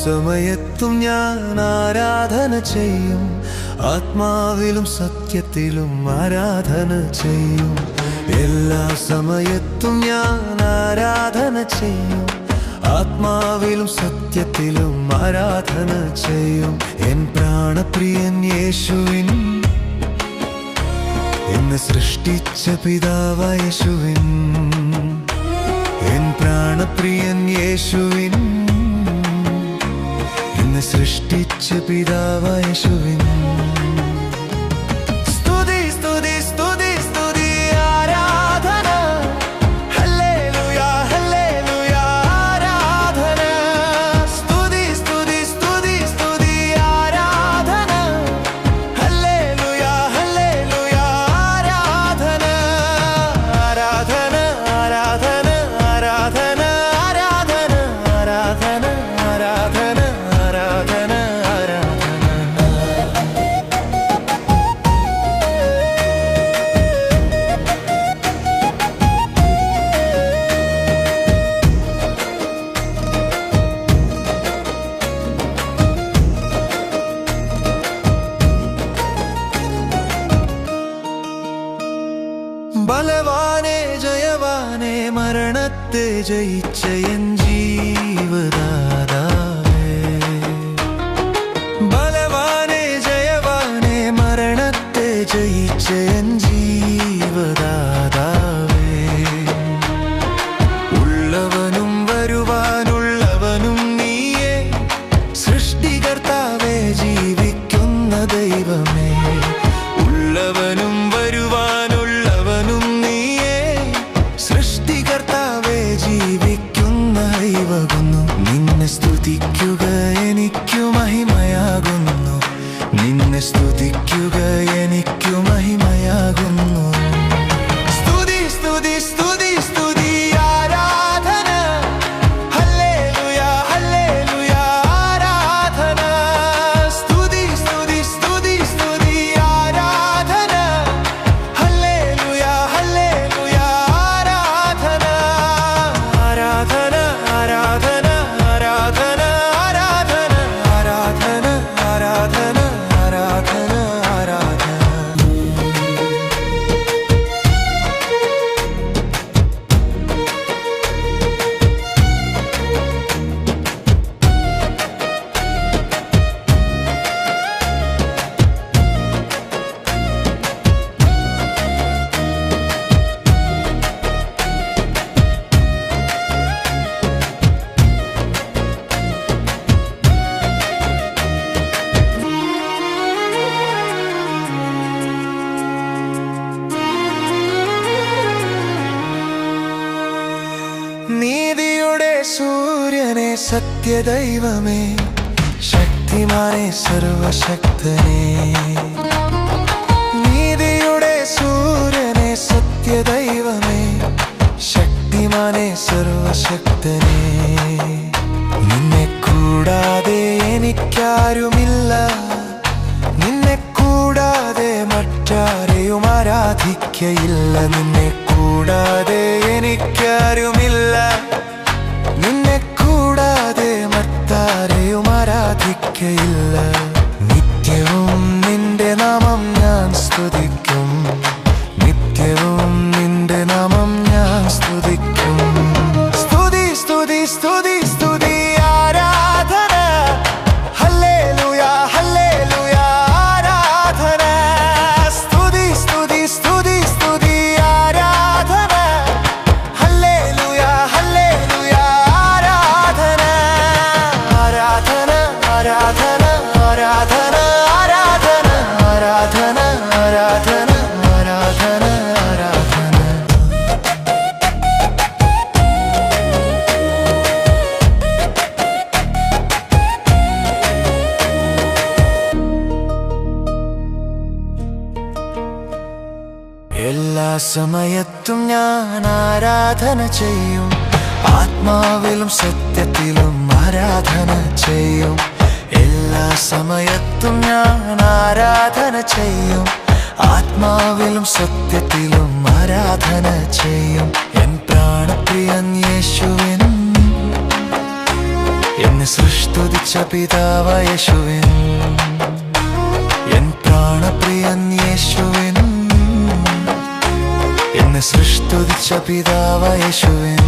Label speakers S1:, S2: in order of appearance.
S1: സമയത്തും ഞാൻ ആരാധന ചെയ്യും, ആത്മാവിലും സത്യത്തിലും ആരാധന ചെയ്യും. എല്ലാ സമയത്തും ഞാൻ ആരാധന ചെയ്യും, ആത്മാവിലും സത്യത്തിലും ആരാധന ചെയ്യും. എൻ പ്രാണപ്രിയൻ യേശുവിൻ, എന്നെ സൃഷ്ടിച്ച പിതാവായ യേശുവിൻ, എൻ പ്രാണപ്രിയൻ യേശുവിൻ, എന്നെ സൃഷ്ടിച്ച പിതാവായ യേശുവിൻ. ബലവാനേ ജയവാനേ മരണത്തെ ജയിച്ച എൻ ജീവദാതാവേ, ബലവാനേ ജയവാനേ മരണത്തെ ജയിച്ച എൻ ജീവദാതാവേ, ഉള്ളവനും വരുവാനുള്ളവനും നീയേ, സൃഷ്ടികർത്താവേ ജീവിക്കുന്ന ദൈവമേ, ഉള്ളവനും വരുവാനുള്ളവനും നീയേ, സൃഷ്ടികർത്താവേ ജീവിക്കുന്ന ദൈവമാകുന്നു. നിന്നെ സ്തുതിക്കുക എനിക്കു മഹിമയാകുന്നു, നിന്നെ സ്തുതിക്കുക എനിക്കു മഹിമയാകുന്നു. സ്തുതി സ്തുതി സ്തുതി സ്തുതി ആരാധന, ഹല്ലേലൂയ ഹല്ലേലൂയ ആരാധന. സ്തുതി സ്തുതി സ്തുതി സ്തുതി ആരാധന, ഹല്ലേലൂയ ഹല്ലേലൂയ ആരാധന. ആരാധന ആരാധന ആരാധന ആരാധന ആരാധന ആരാധന ആരാധന ആരാധന. നീതിയുടെ സൂര്യനെ സത്യദൈവമേ, ശക്തിമാനെ സർവശക്തനെ. നീതിയുടെ സൂര്യനെ സത്യദൈവമേ, ശക്തിമാനെ സർവശക്തനെ. നിന്നെ കൂടാതെ എനിക്കാരുമില്ല, നിന്നെ കൂടാതെ മറ്റാരെയും ആരാധിക്കയില്ല. നിന്നെ കൂടാതെ എനിക്കാരുമില്ല, നിന്നെ കൂടാതെ മറ്റാരെയും ആരാധിക്കയില്ല. നിത്യവും നിന്റെ നാമം ഞാൻ സ്തുതിക്കും, നിത്യവും നിന്റെ നാമം ഞാൻ സ്തുതിക്കും. സ്തുതി സ്തുതി സ്തുതി സ്തുതി ആരാധന, ഹല്ലേലൂയ ഹല്ലേലൂയ ആരാധന. സ്തുതി സ്തുതി സ്തുതി സ്തുതി ആരാധന, ഹല്ലേലൂയ ഹല്ലേലൂയ ആരാധന. ആരാധന ആരാധന ആരാധന ആരാധന ആരാധന ആരാധന ആരാധന ആരാധന. എല്ലാ സമയത്തും ഞാൻ ആരാധന ചെയ്യും, ആത്മാവിലും സത്യത്തിലും ആരാധന ചെയ്യും. എല്ലാ സമയത്തും ഞാൻ ആരാധന ചെയ്യും, ആത്മാവിലും സത്യത്തിലും ആരാധന ചെയ്യും. എൻ പ്രാണപ്രിയൻ യേശുവിൻ, എന്നെ എന്നെ സൃഷ്ടിച്ച പിതാവായ യേശുവിൻ, എൻ പ്രാണപ്രിയൻ യേശുവിൻ, എന്നെ സൃഷ്ടിച്ച പിതാവായ യേശുവിൻ.